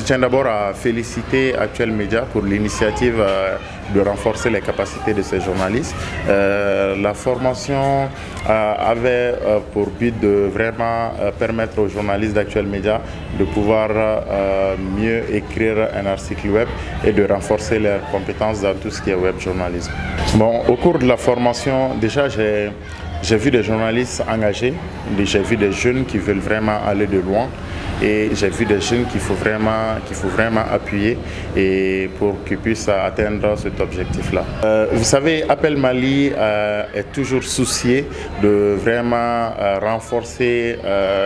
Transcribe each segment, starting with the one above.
tiens d'abord à féliciter Actuel Média pour l'initiative de renforcer les capacités de ces journalistes. La formation avait pour but de vraiment permettre aux journalistes d'Actuel Média de pouvoir mieux écrire un article web et de renforcer leurs compétences dans tout ce qui est web journalisme. Bon, au cours de la formation, déjà j'ai vu des journalistes engagés, j'ai vu des jeunes qui veulent vraiment aller de loin et j'ai vu des jeunes qu'il faut vraiment appuyer et pour qu'ils puissent atteindre cet objectif-là. Vous savez, Appel Mali est toujours soucié de vraiment renforcer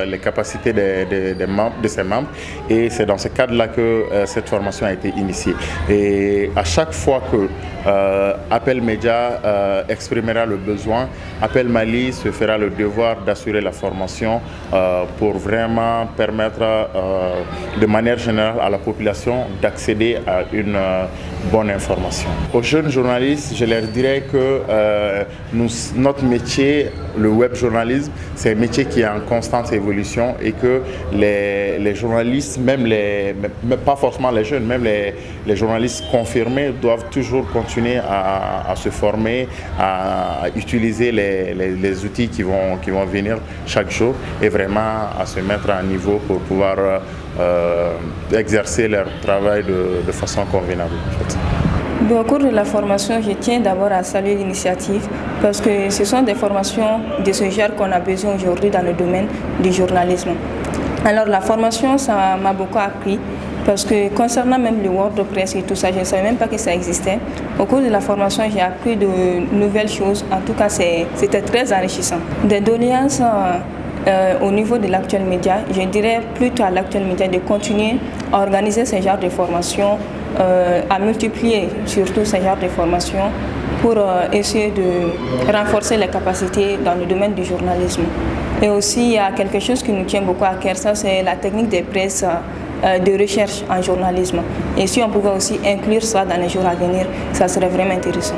les capacités de ses membres et c'est dans ce cadre-là que cette formation a été initiée. Et à chaque fois que Appel Média exprimera le besoin, Appel Mali se fera le devoir d'assurer la formation pour vraiment permettre de manière générale à la population d'accéder à une bonne information. Aux jeunes journalistes, je leur dirais que notre métier, le web journalisme, c'est un métier qui est en constante évolution et que les journalistes, même pas forcément les jeunes, même les journalistes confirmés doivent toujours continuer à se former, à utiliser les outils qui vont venir chaque jour et vraiment à se mettre à niveau pour pouvoir exercer leur travail de façon convenable. En fait. Au cours de la formation, je tiens d'abord à saluer l'initiative parce que ce sont des formations de ce genre qu'on a besoin aujourd'hui dans le domaine du journalisme. Alors la formation, ça m'a beaucoup appris parce que concernant même le WordPress et tout ça, je ne savais même pas que ça existait. Au cours de la formation, j'ai appris de nouvelles choses. En tout cas, c'était très enrichissant. Des doléances au niveau de l'Actuel Média, je dirais plutôt à l'Actuel Média de continuer à organiser ce genre de formation, à multiplier surtout ce genre de formation pour essayer de renforcer les capacités dans le domaine du journalisme. Et aussi, il y a quelque chose qui nous tient beaucoup à cœur, ça c'est la technique des presses de recherche en journalisme. Et si on pouvait aussi inclure ça dans les jours à venir, ça serait vraiment intéressant.